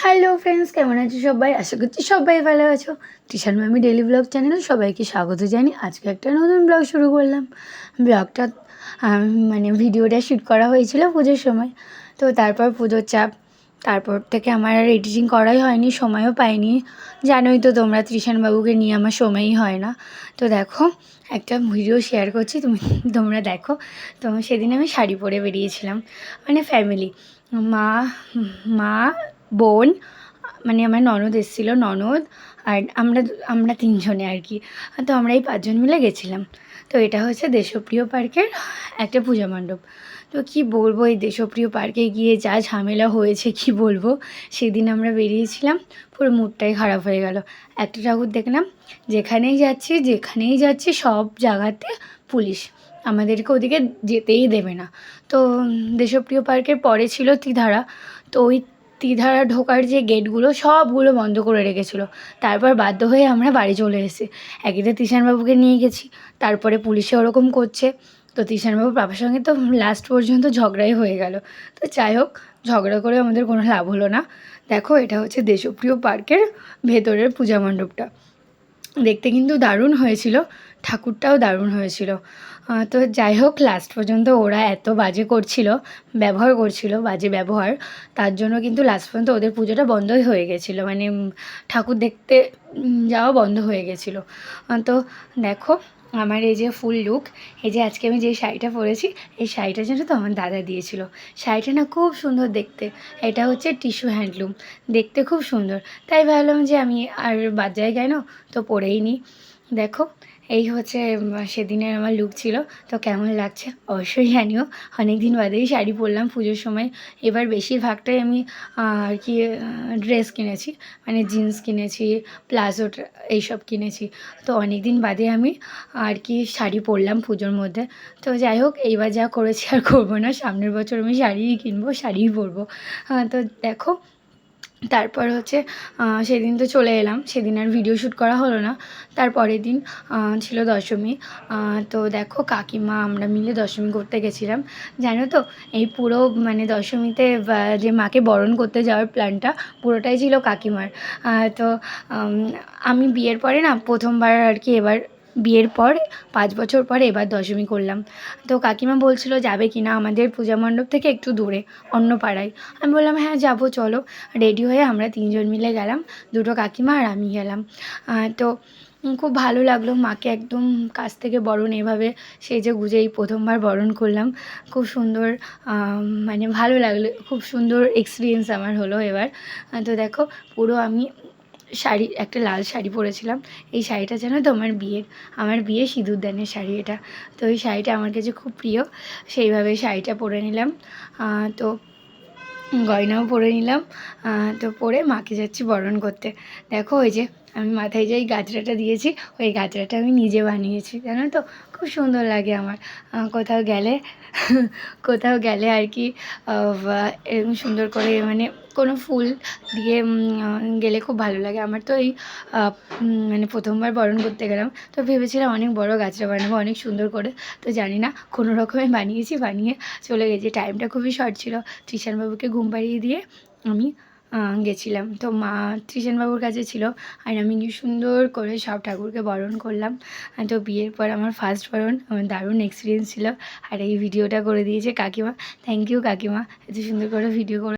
Hello friends, কেমন আছো সবাই? আশা করছি সবাই ভালো আছো। টিশান মামি ডেলি ব্লগ চ্যানেলে সবাইকে স্বাগত জানি। আজকে একটা নতুন ব্লগ শুরু করলাম। ব্লগটা ভিডিওটা শ্যুট করা হয়েছিল পুজোর সময়। তো তারপর পুজোর চাপ, তারপর থেকে আমার আর এডিটিং করাই হয়নি, সময়ও পাইনি। জানোই তো তোমরা, ত্রিশানবাবুকে নিয়ে আমার সময়ই হয় না। তো দেখো, একটা ভিডিও শেয়ার করছি, তোমরা দেখো। তো সেদিন আমি শাড়ি পরে বেরিয়েছিলাম, ফ্যামিলি, মা মা বোন, আমার ননদ এসেছিলো, ননদ আর আমরা তিনজনে আর কি। তো আমরা এই পাঁচজন মিলে গেছিলাম। তো এটা হচ্ছে দেশপ্রিয় পার্কের একটা পূজা মণ্ডপ। তো কি বলবো, এই দেশপ্রিয় পার্কে গিয়ে যা ঝামেলা হয়েছে কি বলবো। সেদিন আমরা বেরিয়েছিলাম, পুরো মুডটাই খারাপ হয়ে গেল। একটা ঠাকুর দেখলাম, যেখানেই যাচ্ছি সব জায়গাতে পুলিশ, আমাদেরকে ওদিকে যেতেই দেবে না। তো দেশপ্রিয় পার্কের পরে ছিল তিধারা। তো ওই তিধারা ঢোকার যে গেটগুলো সবগুলো বন্ধ করে রেখেছিলো। তারপর বাধ্য হয়ে আমরা বাড়ি চলে এসেছি। একইতে তিশানবাবুকে নিয়ে গেছি, তারপরে পুলিশে ওরকম করছে। তো তিশানবাবুর বাবার সঙ্গে তো লাস্ট পর্যন্ত ঝগড়াই হয়ে গেল। তো যাই হোক, ঝগড়া করে আমাদের কোনো লাভ হলো না। দেখো, এটা হচ্ছে দেশপ্রিয় পার্কের ভেতরের পূজা মণ্ডপটা। দেখতে কিন্তু দারুণ হয়েছিল, ঠাকুরটাও দারুণ হয়েছিল। তো যাই হোক, লাস্ট পর্যন্ত ওরা এত বাজে ব্যবহার করছিল, বাজে ব্যবহার, তার জন্য কিন্তু লাস্ট পর্যন্ত ওদের পুজোটা বন্ধই হয়ে গেছিলো, ঠাকুর দেখতে যাওয়া বন্ধ হয়ে গেছিলো। তো দেখো, আমার এই যে ফুল লুক, এই যে আজকে আমি যে শাড়িটা পরেছি, এই শাড়িটা যেন তো আমার দাদা দিয়েছিল। শাড়িটা না খুব সুন্দর দেখতে। এটা হচ্ছে টিস্যু হ্যান্ডলুম, দেখতে খুব সুন্দর। তাই ভাবলাম যে আমি আর বাদ জায়গায় না, তো পরেই নিই। দেখো, এই হচ্ছে সেদিনের আমার লুক ছিল। তো কেমন লাগছে অবশ্যই জানিও। অনেক দিন বাদেই শাড়ি পরলাম পুজোর সময়। এবার বেশিরভাগটাই আমি আর কি ড্রেস কিনেছি, জিন্স কিনেছি, প্লাজো এইসব কিনেছি। তো অনেক দিন বাদে আমি আর কি শাড়ি পরলাম পুজোর মধ্যে। তো যাই হোক, এইবার যা করেছি আর করবো না, সামনের বছর আমি শাড়িই কিনবো, শাড়িই পরবো। তো দেখো, তারপর হচ্ছে সেদিন তো চলে এলাম, সেদিন আর ভিডিও শ্যুট করা হলো না। তারপরের দিন ছিল দশমী। তো দেখো, কাকিমা আমরা মিলে দশমী করতে গেছিলাম। জানো তো, এই পুরো দশমীতে যে মাকে বরণ করতে যাওয়ার প্ল্যানটা পুরোটাই ছিল কাকিমার। তো আমি বিয়ের পরে না প্রথমবার আর কি, এবার বিয়ের পর 5 বছর পরে এবার দশমী করলাম। তো কাকিমা বলছিল যাবে কি না আমাদের পূজা মণ্ডপ থেকে একটু দূরে, অন্য পাড়ায়। আমি বললাম হ্যাঁ যাবো, চলো। রেডি হয়ে আমরা তিনজন মিলে গেলাম, দুটো কাকিমা আর আমি গেলাম। তো খুব ভালো লাগলো, মাকে একদম কাছ থেকে বরণ এভাবে সেজে গুজে এই প্রথমবার বরণ করলাম। খুব সুন্দর, ভালো লাগলো, খুব সুন্দর এক্সপিরিয়েন্স আমার হলো এবার। তো দেখো, পুরো আমি একটা লাল শাড়ি পরেছিলাম। এই শাড়িটা জানো তো আমার বিয়ে সিঁদুরদানের শাড়ি এটা। তো এই শাড়িটা আমার কাছে খুব প্রিয়, সেইভাবে শাড়িটা পরে নিলাম। তো গয়নাও পরে নিলাম। তো পরে মাকে যাচ্ছি বরণ করতে। দেখো, ওই যে আমি মাথায় যে এই গাজরাটা দিয়েছি, ওই গাজরাটা আমি নিজে বানিয়েছি, জানো তো। খুব সুন্দর লাগে আমার কোথাও গেলে কোথাও গেলে আর কি, এরকম সুন্দর করে কোনো ফুল দিয়ে গেলে খুব ভালো লাগে আমার। তো এই প্রথমবার বরণ করতে গেলাম, তো ভেবেছিলাম অনেক বড় গাজরা বানাবো, অনেক সুন্দর করে। তো জানি না, কোনো রকমে বানিয়ে চলে গেছি। টাইমটা খুবই শর্ট ছিল। ত্রিশানবাবুকে ঘুম পাড়িয়ে দিয়ে আমি গেছিলাম। তো মা ত্রিশানবাবুর কাছে ছিল, আর আমি কি সুন্দর করে সব ঠাকুরকে বরণ করলাম। তো বিয়ের পর আমার ফার্স্ট বরণ, আমার দারুণ এক্সপিরিয়েন্স ছিল। আর এই ভিডিওটা করে দিয়েছে কাকিমা। থ্যাংক ইউ কাকিমা, এত সুন্দর করে ভিডিও করে।